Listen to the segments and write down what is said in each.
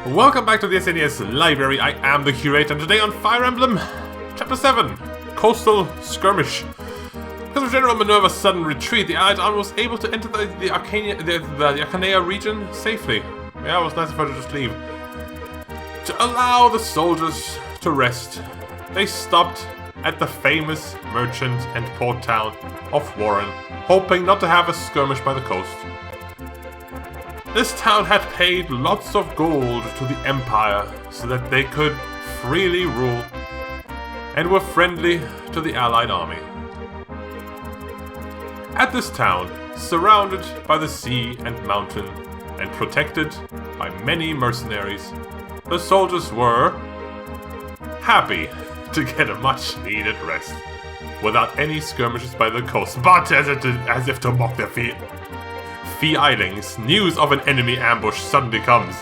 Welcome back to the SNES library. I am the curator, and today on Fire Emblem, Chapter 7, Coastal Skirmish. Because of General Minerva's sudden retreat, the Allied army was able to enter the Arcania region safely. Yeah, it was nice of her to just leave. To allow the soldiers to rest, they stopped at the famous merchant and port town of Warren, hoping not to have a skirmish by the coast. This town had paid lots of gold to the Empire so that they could freely rule, and were friendly to the Allied army. At this town, surrounded by the sea and mountain, and protected by many mercenaries, the soldiers were happy to get a much-needed rest, without any skirmishes by the coast, but as if to mock their feelings, news of an enemy ambush suddenly comes.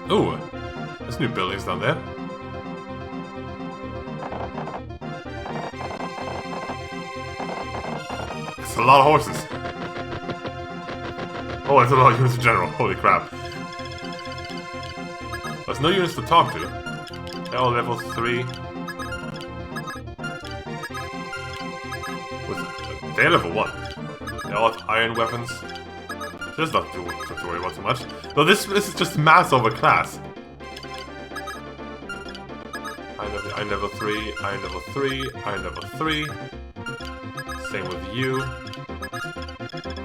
Ooh, there's new buildings down there. It's a lot of horses. Oh, it's a lot of units in general. Holy crap. There's no units to talk to. They're all level 3. They're level 1. They all have iron weapons. There's nothing to worry about too much. Though this is just mass over class. Iron level 3, iron level 3, iron level 3. Same with you.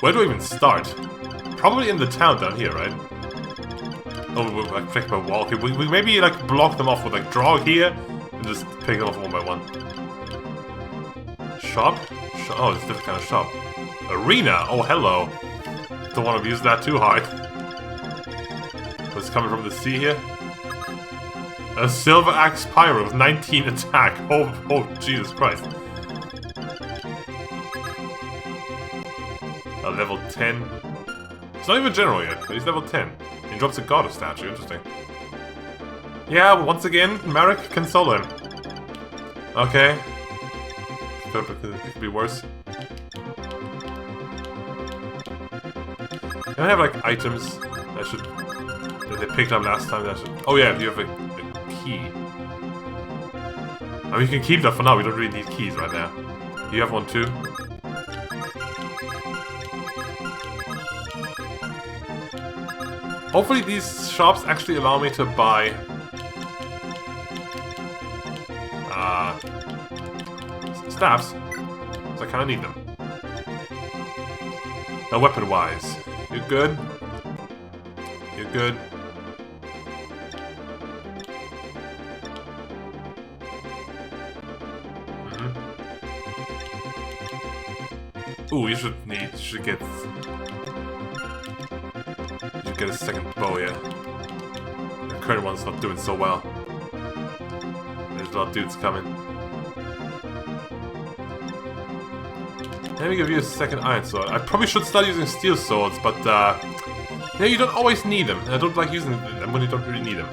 Where do I even start? Probably in the town down here, right? Oh, we'll like pick my wall. Okay, we maybe like block them off with like Draug here and just pick them off one by one. Shop? Oh, it's a different kind of shop. Arena? Oh, hello. Don't want to abuse that too hard. What's coming from the sea here? A Silver Axe Pyro with 19 attack. Oh, Jesus Christ. A level 10. It's not even general yet, but he's level 10. He drops a goddess statue, interesting. Yeah, once again, Marek can solo him. Okay. It could be worse. Can I have like items that they picked up last time? Oh yeah, you have a key. I mean, you can keep that for now. We don't really need keys right now. You have one too. Hopefully these shops actually allow me to buy staffs, so I kinda need them. Now weapon-wise, you good? You good? Ooh, you should get a second bow here. The current one's not doing so well. There's a lot of dudes coming. Let me give you a second iron sword. I probably should start using steel swords, but yeah, you don't always need them. I don't like using them when you don't really need them.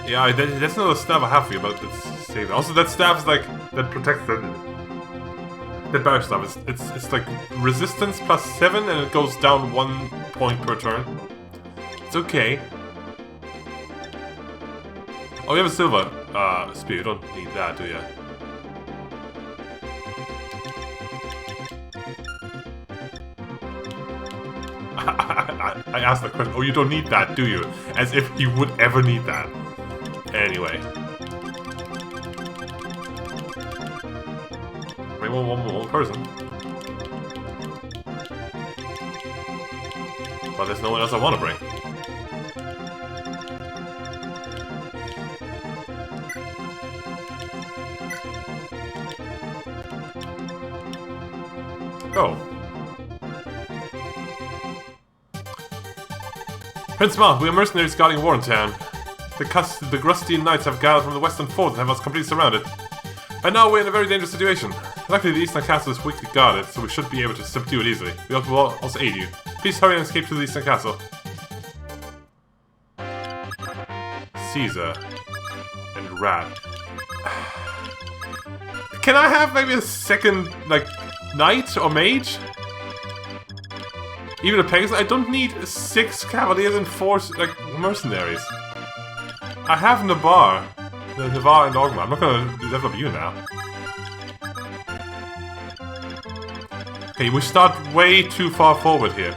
Yeah, that's another staff I have for you, but let's save it. Also, that staff's like that protects the barrier stuff. It's like resistance plus 7 and it goes down 1 point per turn. It's okay. Oh, you have a silver spear. You don't need that, do you? I asked the question. Oh, you don't need that, do you? As if you would ever need that. Anyway. Bring one person. But there's no one else I want to bring. Oh. Prince Ma, we are mercenaries guarding Warrentown. The Grustian Knights have gathered from the western fort and have us completely surrounded. By now we're in a very dangerous situation. Luckily the eastern castle is weakly guarded, so we should be able to subdue it easily. We will also aid you. Please hurry and escape to the eastern castle. Caesar, and Rat. Can I have maybe a second, like, knight or mage? Even a Pegasus? I don't need 6 cavaliers and 4, like, mercenaries. I have Navarre. The Navarre and Dogma. I'm not gonna develop you now. Okay, we start way too far forward here.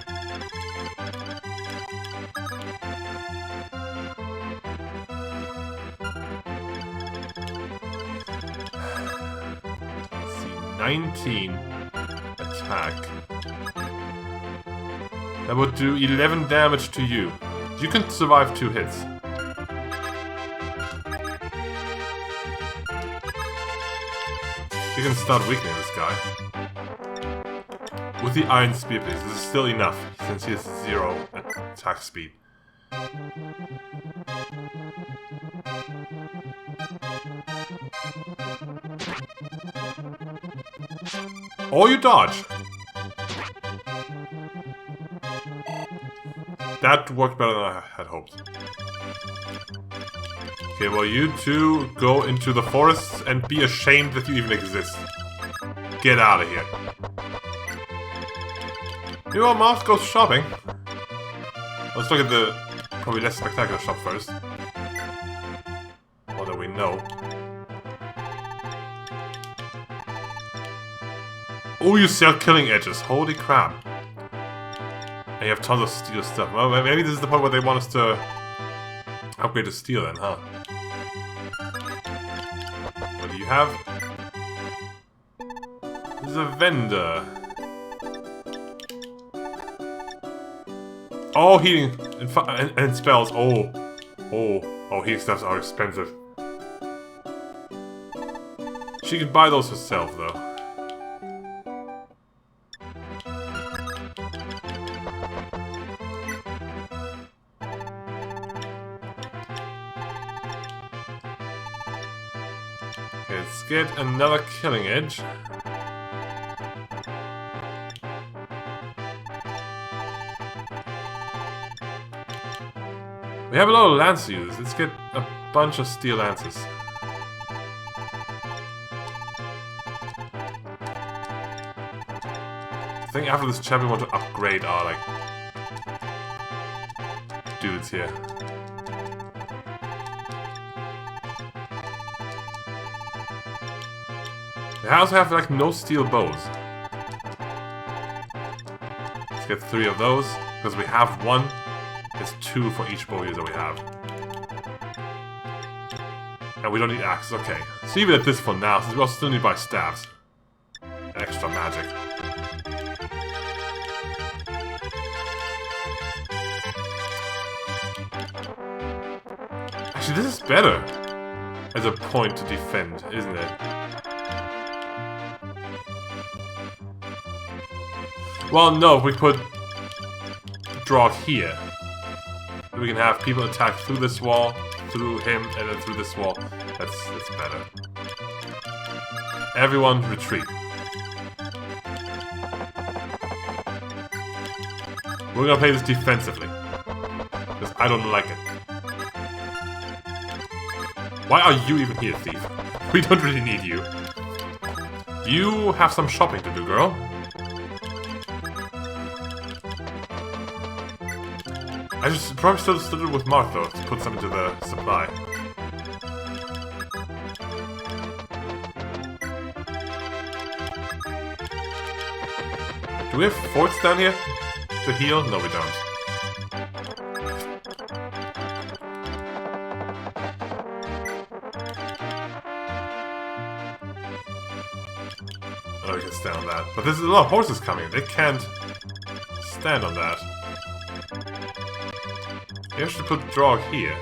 Let's see, 19 attack. That would do 11 damage to you. You can survive 2 hits. You can start weakening this guy. With the Iron Spear, please. This is still enough, since he has 0 attack speed. Or you dodge. That worked better than I had hoped. Okay, well you two go into the forests and be ashamed that you even exist. Get out of here. Meanwhile, Mouse goes shopping. Let's look at the probably less spectacular shop first. More than we know. Oh, you sell killing edges. Holy crap. And you have tons of steel stuff. Well, maybe this is the point where they want us to upgrade to steel then, huh? What do you have? There's a vendor. Oh, healing and spells. Oh, healing stuffs are expensive. She can buy those herself, though. Okay, let's get another killing edge. We have a lot of lance users. Let's get a bunch of steel lances. I think after this chapter we want to upgrade our, like, dudes here. We also have, like, no steel bows. Let's get 3 of those, because we have 1. It's 2 for each bow user we have. And we don't need axes, okay. So leave it at this for now, since we also still need to buy staffs. And extra magic. Actually, this is better as a point to defend, isn't it? Well, no, if we put Draug here, we can have people attack through this wall, through him, and then through this wall. That's better. Everyone retreat. We're gonna play this defensively. Because I don't like it. Why are you even here, thief? We don't really need you. You have some shopping to do, girl. I should probably still stood with Mark, though, to put something to the supply. Do we have forts down here to heal? No, we don't. Oh, we can stand on that. But there's a lot of horses coming. They can't stand on that. Maybe I should put Draug here.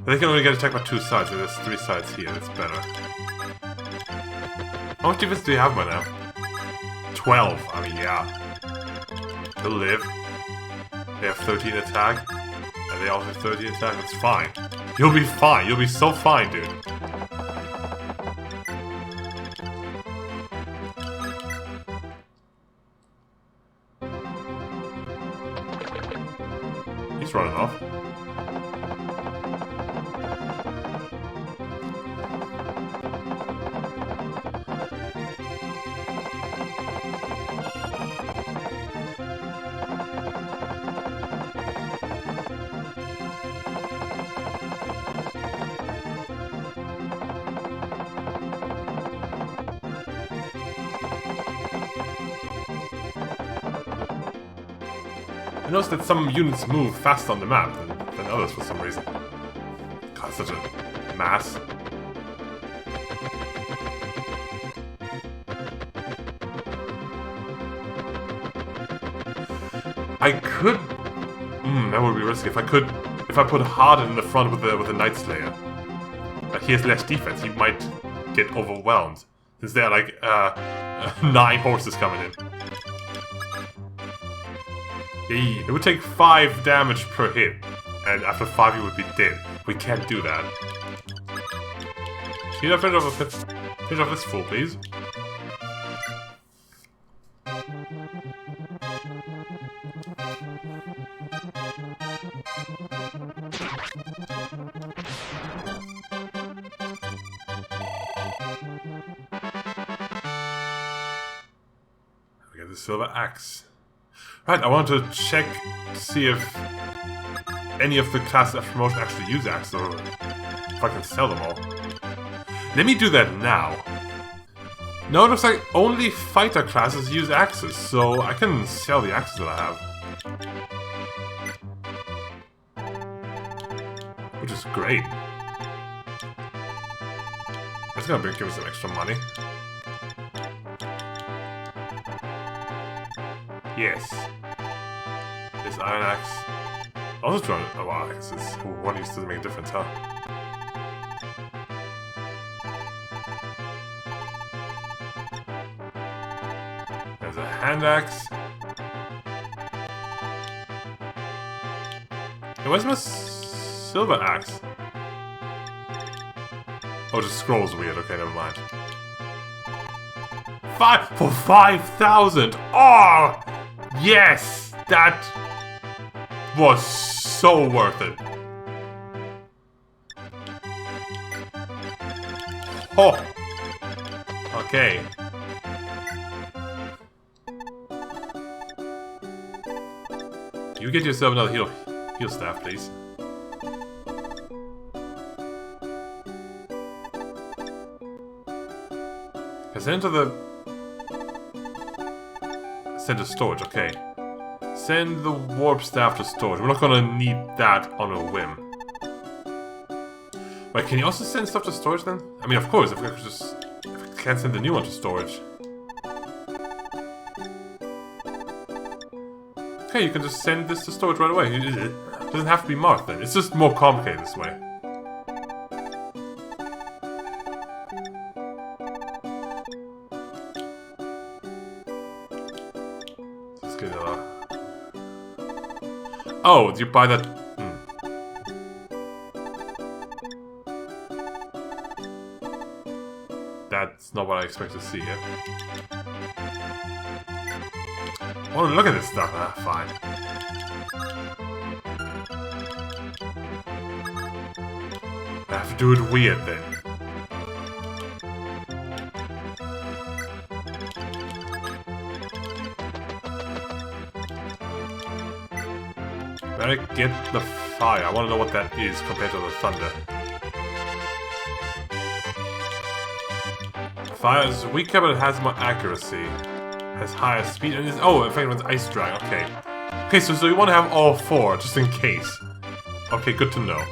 They can only get attacked by 2 sides, so there's 3 sides here, that's better. How much defense do you have by now? 12, I mean, yeah. They'll live. They have 13 attack, and they also have 13 attack, that's fine. You'll be fine, you'll be so fine, dude. He's running off. noticed that some units move faster on the map than others for some reason. God, it's such a mass. I could... that would be risky. If I put Harden in the front with the Night Slayer. He has less defense. He might get overwhelmed. Since there are like 9 horses coming in. It would take 5 damage per hit. And after 5 you would be dead. We can't do that. Finish off this fool, please. We get the silver axe. Right, I want to check to see if any of the classes of promotion actually use axes, or if I can sell them all. Let me do that now. No, it looks like only fighter classes use axes, so I can sell the axes that I have. Which is great. That's gonna give me some extra money. Yes. This iron axe. Also trying. Oh wow, I guess it's one use doesn't make a difference, huh? There's a hand axe. Hey, where's my silver axe? Oh, the scroll's weird. Okay, never mind. 5 for 5,000. Oh, yes, that was so worth it. Oh, okay. You get yourself another heal staff, please. Send to the... Send to storage, okay. Send the warp staff to storage. We're not gonna need that on a whim. Wait, can you also send stuff to storage then? I mean, of course, if we can't send the new one to storage. Okay, you can just send this to storage right away. It doesn't have to be marked then. It's just more complicated this way. Oh, do you buy that? That's not what I expect to see here. Oh, look at this stuff. Ah, fine. I have to do it weird then. Better get the fire. I want to know what that is compared to the thunder. Fire is weaker, but it has more accuracy. Has higher speed, and is in fact, it runs ice drag. Okay. Okay, so you want to have all 4 just in case. Okay, good to know.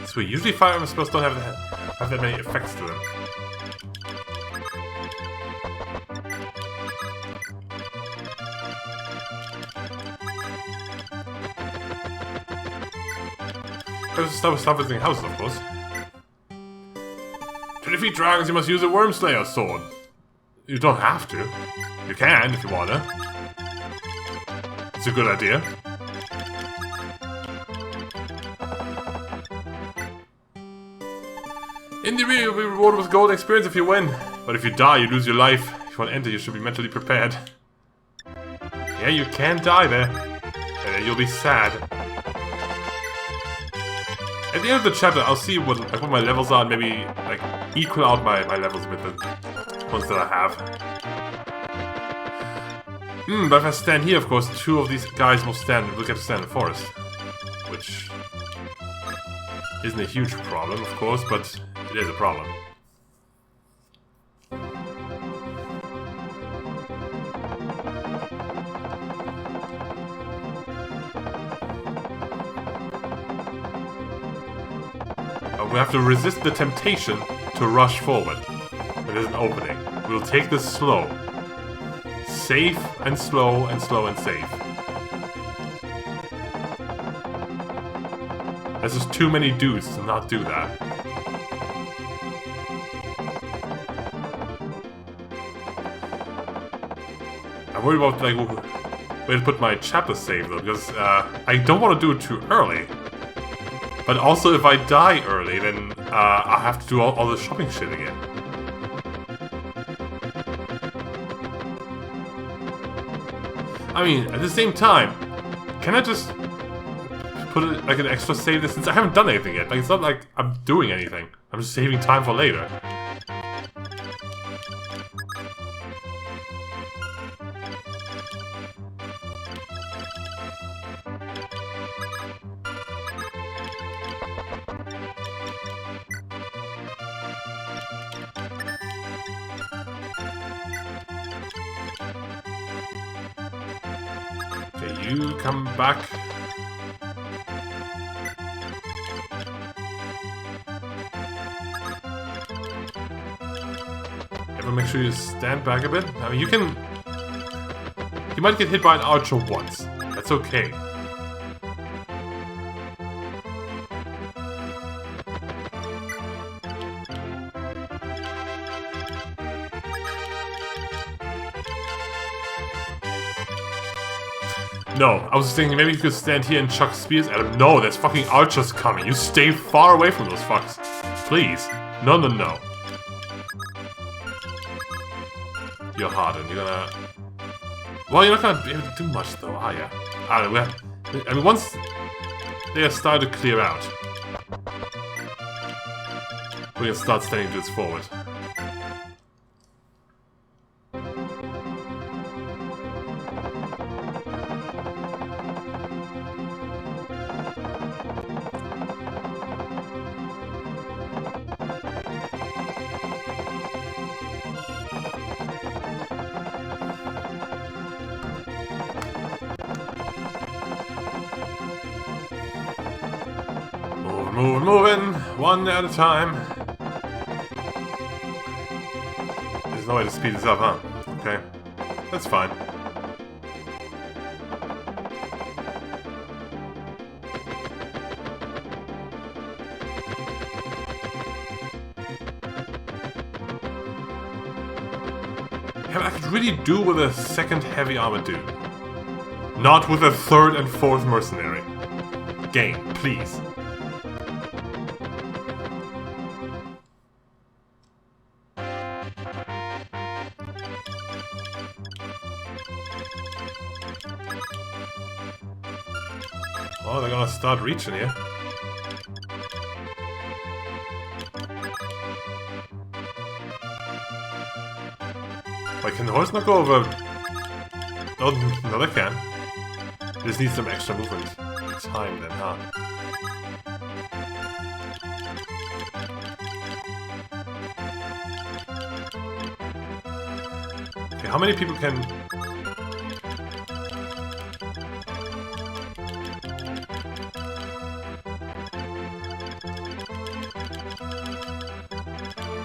Sweet. Usually, fire spells don't have that many effects to them. Stop visiting houses, of course. To defeat dragons, you must use a Wormslayer sword. You don't have to. You can, if you wanna. It's a good idea. In the rear, you'll be rewarded with gold experience if you win. But if you die, you lose your life. If you want to enter, you should be mentally prepared. Yeah, you can die there. And then you'll be sad. At the end of the chapter, I'll see what my levels are and maybe like equal out my levels with the ones that I have. But if I stand here, of course, 2 of these guys will get to stand in the forest. Which isn't a huge problem, of course, but it is a problem. we have to resist the temptation to rush forward. There's an opening. We'll take this slow. Safe and slow and slow and safe. There's just too many dudes to not do that. I'm worried about, like, where to put my chapter save, though, because I don't want to do it too early. But also, if I die early, then I have to do all the shopping shit again. I mean, at the same time, can I just put it like an extra save this, since I haven't done anything yet? Like, it's not like I'm doing anything. I'm just saving time for later. Okay, you come back. Everyone make sure you stand back a bit. I mean, you might get hit by an archer once. That's okay. No, I was thinking maybe you could stand here and chuck spears at him. No, there's fucking archers coming. You stay far away from those fucks. Please. No, no, no. You're hardened. You're gonna... Well, you're not gonna be able to do much, though, are you? I don't know. I mean, once they are starting to clear out, we're gonna start standing dudes forward. Moving, one at a time. There's no way to speed this up, huh? Okay, that's fine. Yeah, but I could really do with a second heavy armor dude. Not with a third and fourth mercenary. Game, please. Oh, they're gonna start reaching here. Wait, can the horse not go over? Oh, no, they can. Just need some extra movement time then, huh? Okay, how many people can...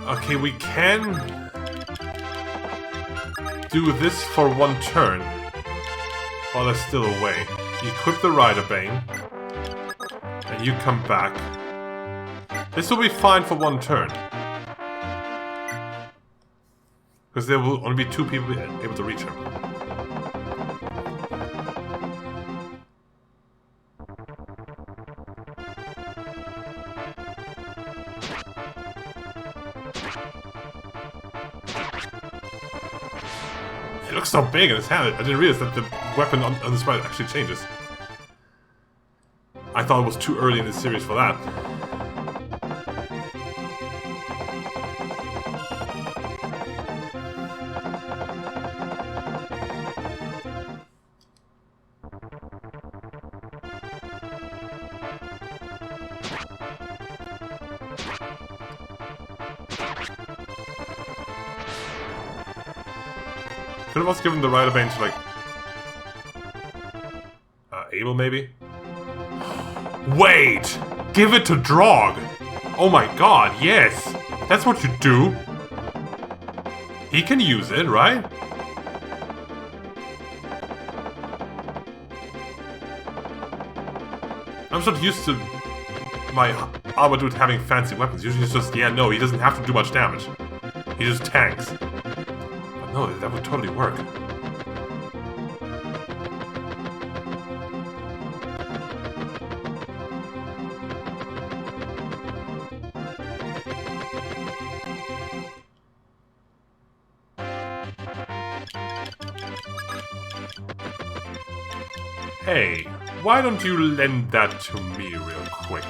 Okay, we can do this for one turn while they're still away. You equip the Rider Bane, and you come back. This will be fine for one turn. Because there will only be two people able to reach him. It looks so big in his hand. I didn't realize that the weapon on the sprite actually changes. I thought it was too early in the series for that. Could have also given the Rider Bane to, like... Abel, maybe? Wait! Give it to Draug! Oh my god, yes! That's what you do! He can use it, right? I'm not used to my armor dude having fancy weapons. Usually it's just, yeah, no, he doesn't have to do much damage. He just tanks. But no, that would totally work. Hey, why don't you lend that to me real quick?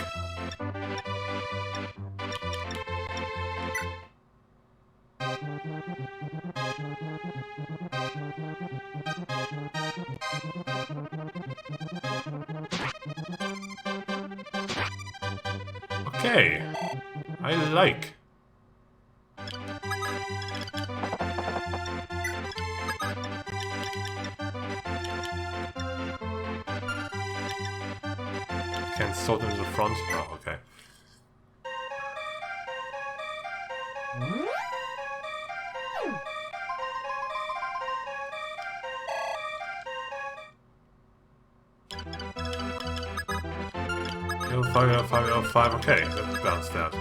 Okay, I like. Can't sort them to the front? Oh, okay. L5, okay, that bounced out.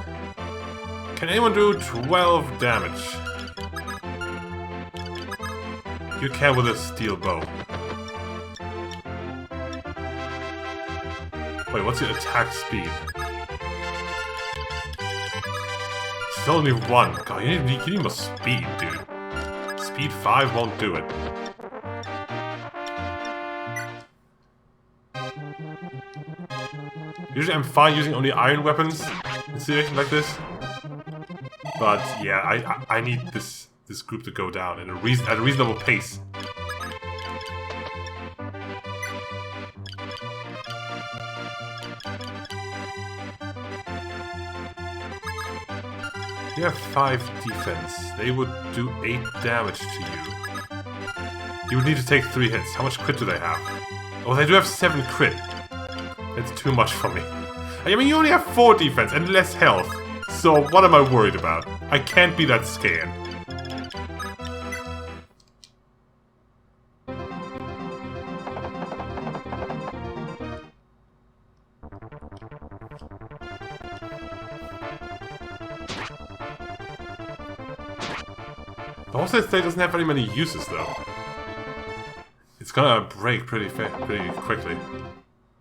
Can anyone do 12 damage? You can with a steel bow. Wait, what's your attack speed? Still only 1. God, you need more speed, dude. Speed 5 won't do it. Usually I'm fine using only iron weapons in situations like this. But yeah, I need this group to go down at a reasonable pace. You have 5 defense. They would do 8 damage to you. You would need to take 3 hits. How much crit do they have? Oh, they do have 7 crit. That's too much for me. I mean, you only have 4 defense and less health. So what am I worried about? I can't be that scared. The wholesale state doesn't have very many uses, though. It's gonna break pretty quickly.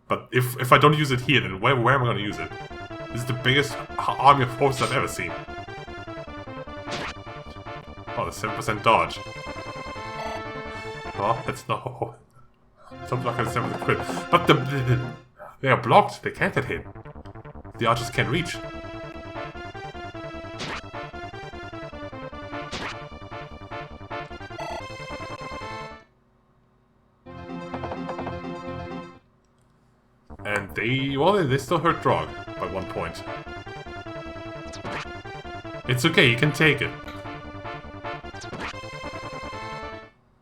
But if I don't use it here, then where am I gonna use it? This is the biggest army of horses I've ever seen. Oh, the 7% dodge. Oh, that's no. Something like a 7% crit. But they are blocked. They can't get hit. The archers can't reach. And they still hurt Draug by 1 point. It's okay, you can take it.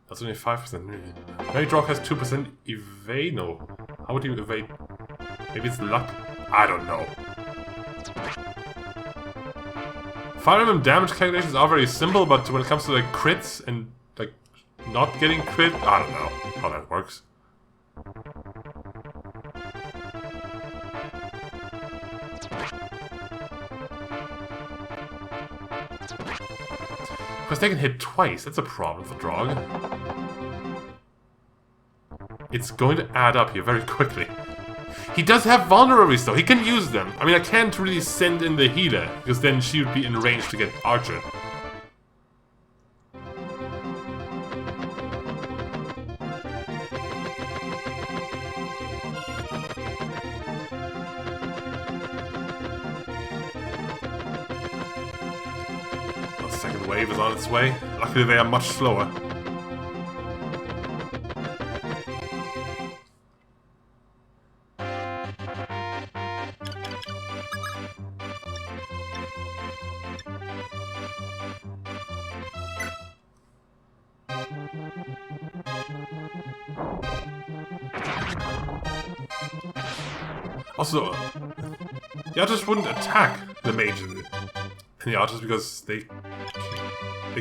That's only 5%. Maybe Draug has 2% evade? No. How would you evade? Maybe it's luck? I don't know. Fire Emblem damage calculations are very simple, but when it comes to like crits and like not getting crit, I don't know how that works. Because they can hit twice, that's a problem for Draug. It's going to add up here very quickly. He does have vulnerables though, he can use them. I mean, I can't really send in the healer, because then she would be in range to get Archer. Second wave is on its way. Luckily they are much slower. Also, the others wouldn't attack the mage and the archers because they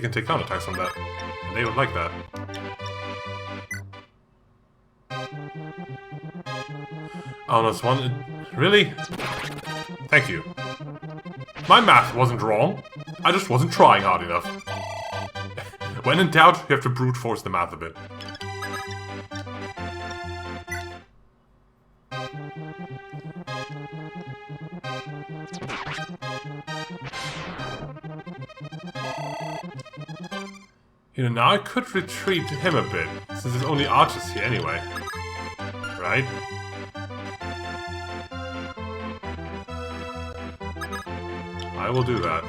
can take counterattacks from that. And they don't like that. Oh, no, it's one... Really? Thank you. My math wasn't wrong. I just wasn't trying hard enough. When in doubt, you have to brute force the math a bit. You know, now I could retreat him a bit, since there's only archers here anyway. Right? I will do that.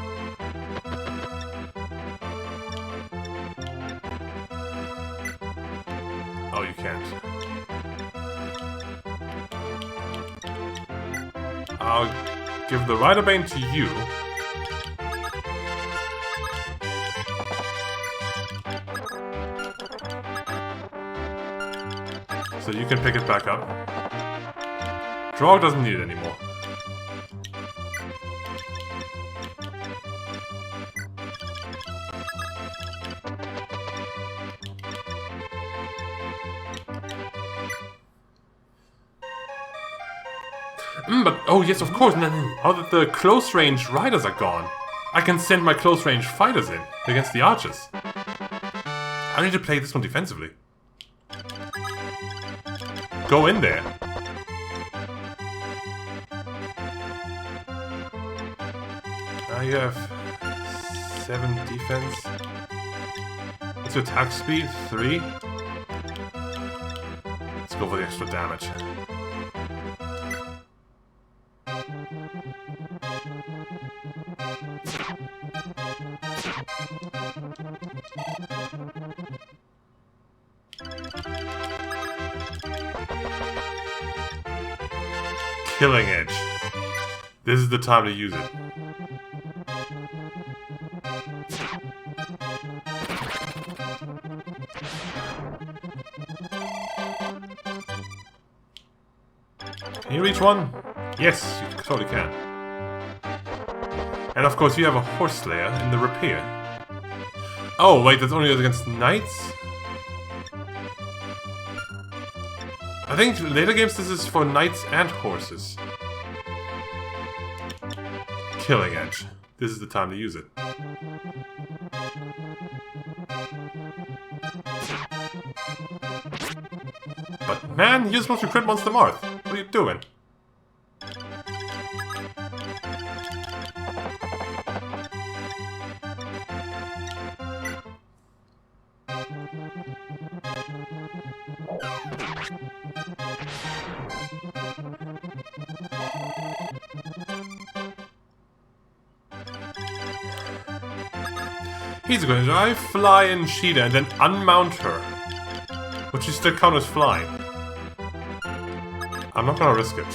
Oh, you can't. I'll give the Rider Bane to you. So you can pick it back up. Draug doesn't need it anymore. But, oh yes, of course, now that the close-range riders are gone, I can send my close-range fighters in against the archers. I need to play this one defensively. Go in there. Now you have 7 defense. What's your attack speed? 3? Let's go for the extra damage. Killing Edge. This is the time to use it. Can you reach one? Yes, you totally can. And of course you have a Horse Slayer in the repair. Oh, wait, that's only against knights? I think later games this is for knights and horses. Killing Edge. This is the time to use it. But man, you're supposed to crit Monster Marth. What are you doing? He's going to try fly in Sheeta and then unmount her. But she still counters flying. I'm not gonna risk it.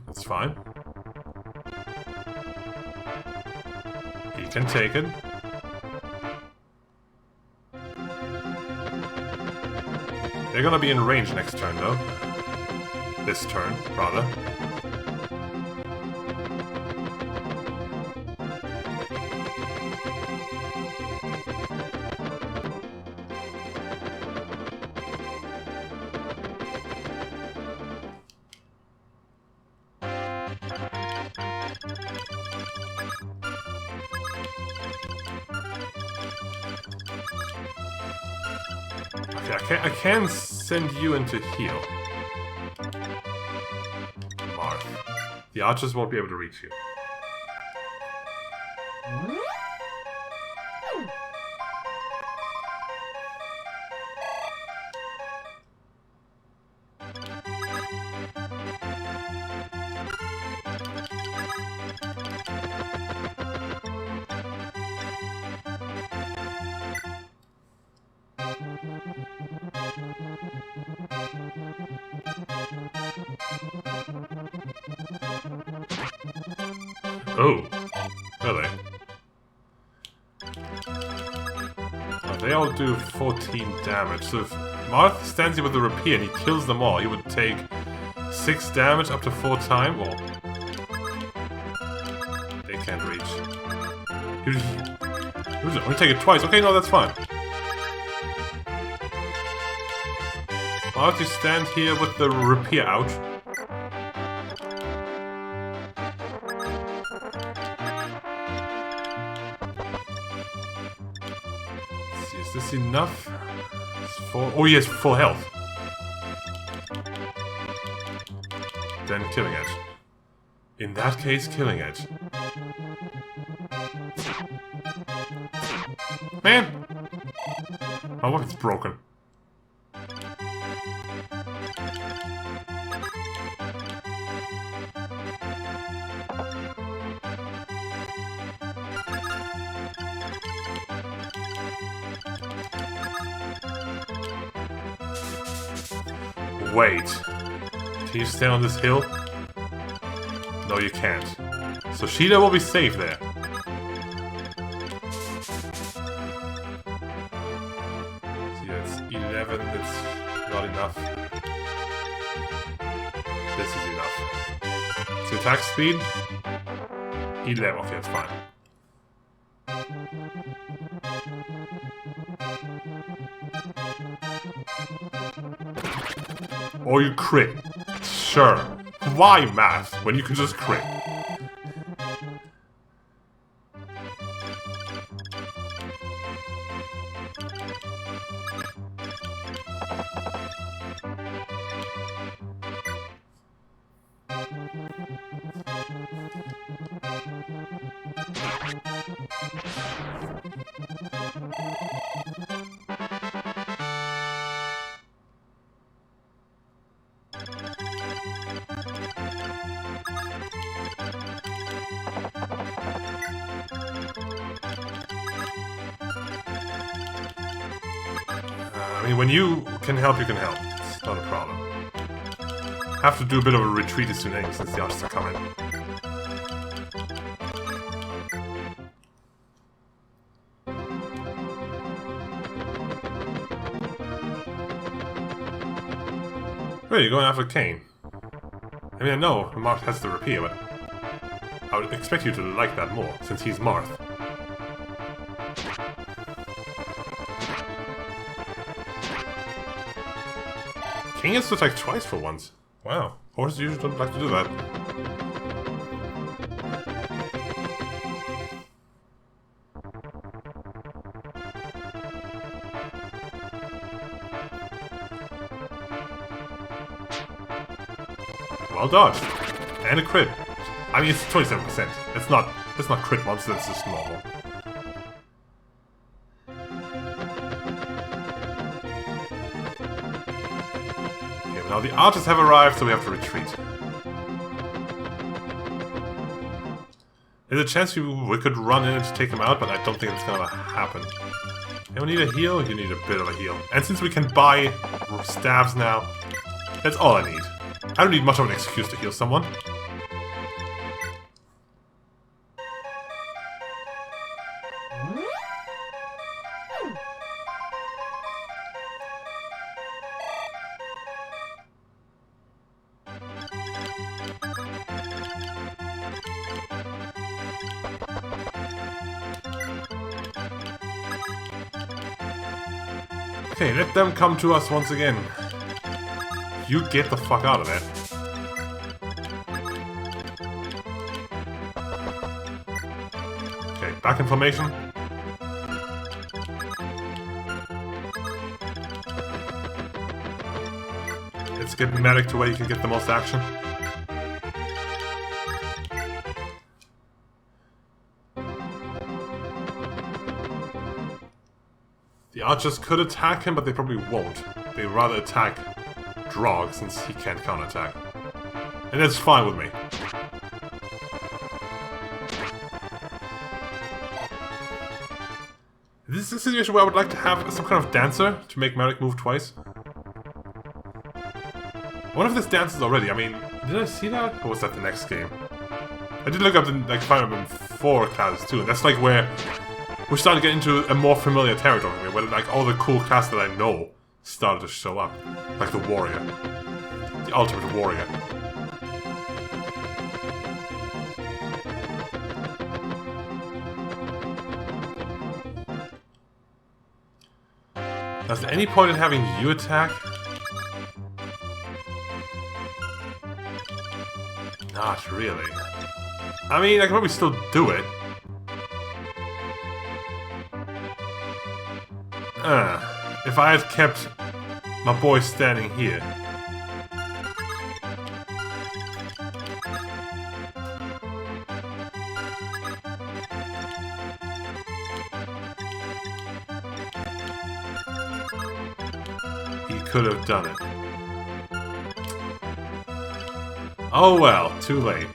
That's fine. He can take it. They're gonna be in range next turn, though. This turn, rather. Okay, I can send you into heal. Marth. The archers won't be able to reach you. Oh. Really? They all do 14 damage, so if Marth stands here with the rapier and he kills them all, he would take 6 damage up to 4 times. Well, they can't reach. He would only take it twice. Okay, no, that's fine. Marth, you stand here with the rapier out. Is this enough? Oh, he has full health. Then killing it. In that case, killing it. Man! My weapon's broken. Wait. Can you stay on this hill? No, you can't. So Sheila will be safe there. See, that's 11. It's not enough. This is enough. So attack speed? 11. Okay, that's fine. Or you crit. Sure. Why math when you can just crit? I mean, when you can help, you can help. It's not a problem. Have to do a bit of a retreat as soon as the archers are coming. Wait, you're going after Kane? I mean, I know Marth has the rapier, but I would expect you to like that more, since he's Marth. King has to attack twice for once. Wow, horses usually don't like to do that. Well dodged. And a crit. I mean, it's 27%. It's not crit once, that's just normal. Okay, but now the archers have arrived, so we have to retreat. There's a chance we could run in to take them out, but I don't think it's gonna happen. And we need a heal? You need a bit of a heal. And since we can buy staves now, that's all I need. I don't need much of an excuse to heal someone. Okay, let them come to us once again. You get the fuck out of there. Okay, back in formation. Let's get medic to where you can get the most action. The archers could attack him, but they probably won't. They'd rather attack Draug, since he can't counterattack. And that's fine with me. This is a situation where I would like to have some kind of dancer to make Merrick move twice. I wonder if this dances already. I mean, did I see that? Or was that the next game? I did look up the like Fire Emblem 4 classes too, and that's like where we're starting to get into a more familiar territory, where like all the cool classes that I know started to show up. Like the warrior. The ultimate warrior. Is there any point in having you attack? Not really. I mean, I can probably still do it. If I had kept my boy standing here. He could have done it. Oh well, too late.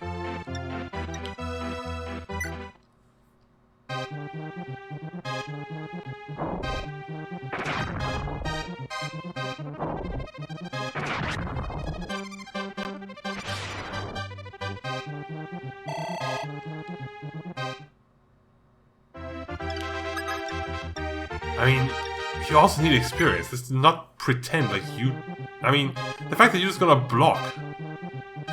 I mean, you also need experience. This does not pretend like you... I mean, the fact that you're just gonna block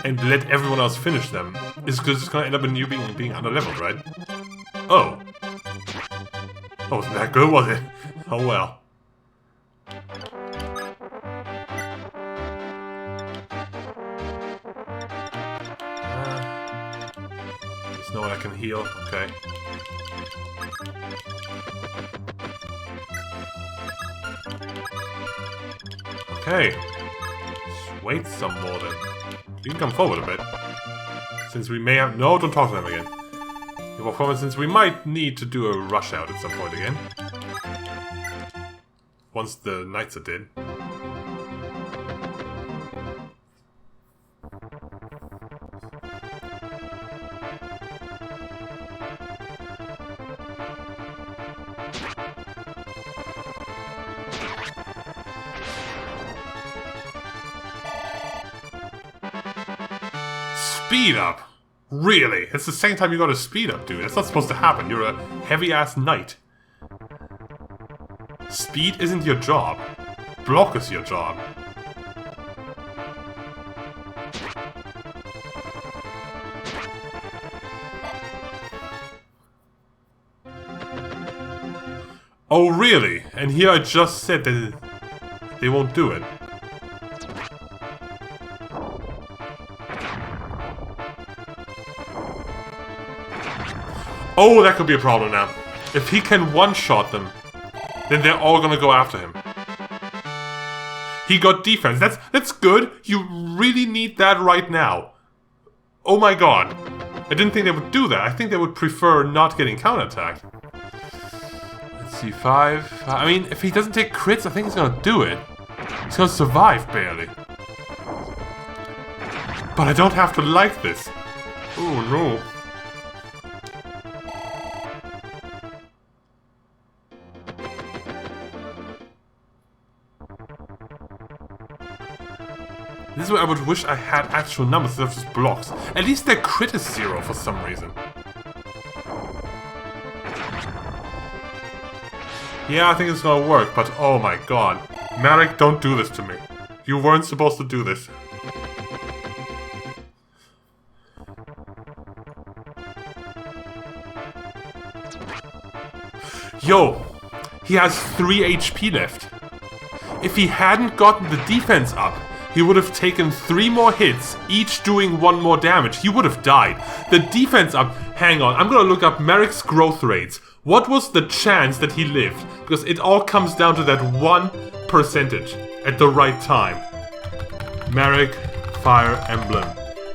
and let everyone else finish them is just gonna end up in you being under-leveled, right? Oh. Oh, wasn't that good, was it? Oh well. There's no one I can heal. Okay. Okay. Just wait some more then. You can come forward a bit. Since we may have... No, don't talk to them again. You walk forward since we might need to do a rush out at some point again. Once the knights are dead. Speed up? Really? It's the second time you got to speed up, dude. That's not supposed to happen. You're a heavy-ass knight. Speed isn't your job. Block is your job. Oh, really? And here I just said that they won't do it. Oh, that could be a problem now. If he can one-shot them, then they're all gonna go after him. He got defense. That's good. You really need that right now. Oh my god. I didn't think they would do that. I think they would prefer not getting counterattacked. Let's see, 5. I mean, if he doesn't take crits, I think he's gonna do it. He's gonna survive, barely. But I don't have to like this. Oh no. This is where I would wish I had actual numbers instead of just blocks. At least their crit is 0 for some reason. Yeah, I think it's gonna work, but oh my god. Marek, don't do this to me. You weren't supposed to do this. Yo! He has 3 HP left. If he hadn't gotten the defense up, he would have taken 3 more hits, each doing 1 more damage. He would have died. The defense up... Hang on, I'm gonna look up Marek's growth rates. What was the chance that he lived? Because it all comes down to that 1% at the right time. Marek, Fire Emblem.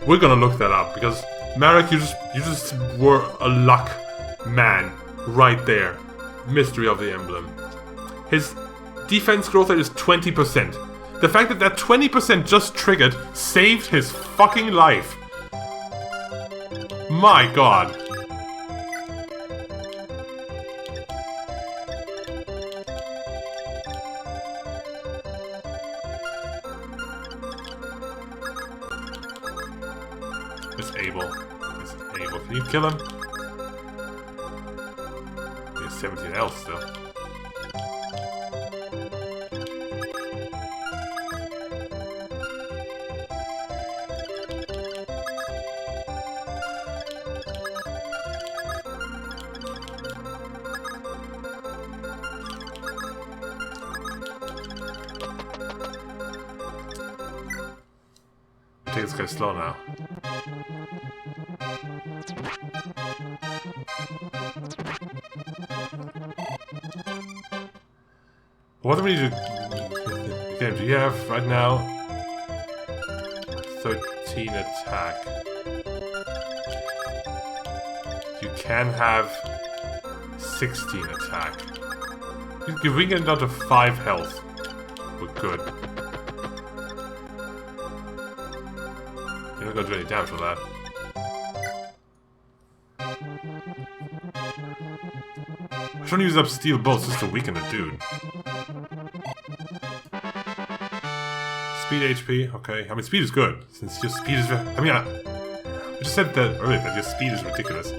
We're gonna look that up, because Marek, you just were a luck man right there. Mystery of the Emblem. His defense growth rate is 20%. The fact that that 20% just triggered saved his fucking life. My god. Disable. Abel, can you kill him? He has 17 health still. I think it's going slow now. What do we need to... Again, do you have right now 13 attack? You can have 16 attack. If we get down to 5 health, we're good. You're not gonna do any damage with that. I shouldn't use up steel bolts just to weaken the dude. Speed HP, okay. I mean, speed is good, since your speed is... I mean, I just said that earlier, that your speed is ridiculous.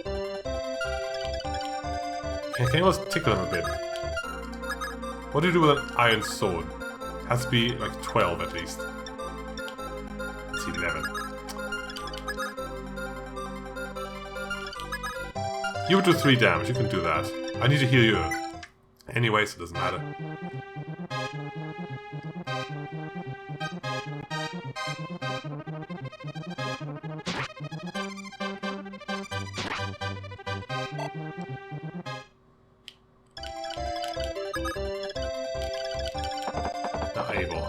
Okay, can you almost tickle him a bit? What do you do with an iron sword? It has to be, like, 12 at least. It's 11. You would do 3 damage, you can do that. I need to heal you anyway, so it doesn't matter. Not able.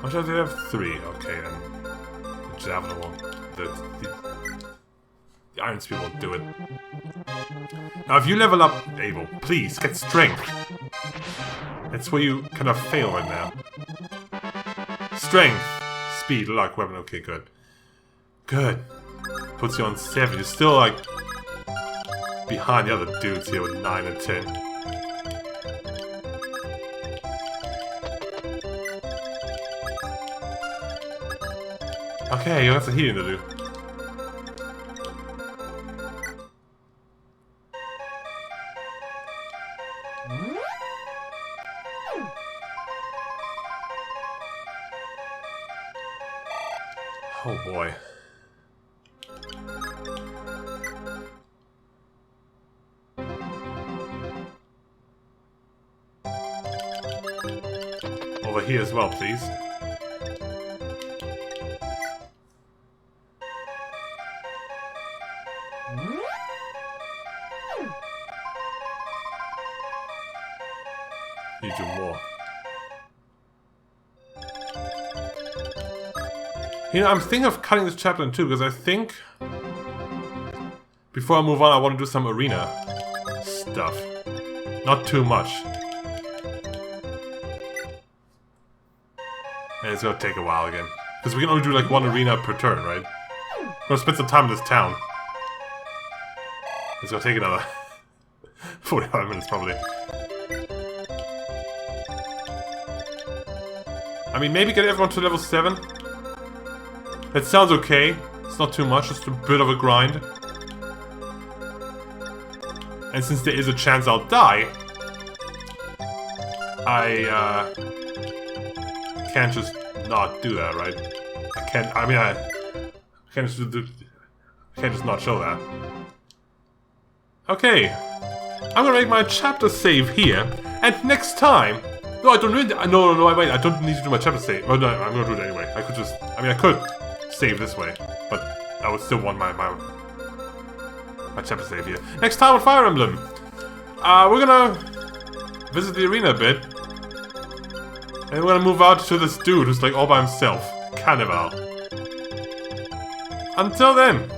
Why should I have 3? Okay then. The javelin won't. The iron spear won't do it. Now if you level up, Abel, please get strength. That's where you kind of fail right now. Strength, speed, luck, weapon. Okay, good. Good. Puts you on 7. You're still like behind the other dudes here with 9 and 10. Okay, you have some healing to do. Oh boy. Over here as well, please. Need you more. You know, I'm thinking of cutting this chapter in 2 because I think before I move on, I want to do some arena stuff. Not too much. And it's gonna take a while again. Because we can only do like 1 arena per turn, right? I'm gonna spend some time in this town. It's gonna take another 45 minutes probably. I mean, maybe get everyone to level 7. That sounds okay. It's not too much, just a bit of a grind. And since there is a chance I'll die, I can't just not do that, right? I can't. I mean, I can't just do. I can't just not show that. Okay, I'm gonna make my chapter save here, and next time. No, I don't need. No, wait. I don't need to do my chapter save. Oh no, I'm gonna do it anyway. I could just. I mean, I could save this way, but I would still want my chapter save here. Next time on Fire Emblem, we're gonna visit the arena a bit, and we're gonna move out to this dude who's like all by himself, Carnival. Until then.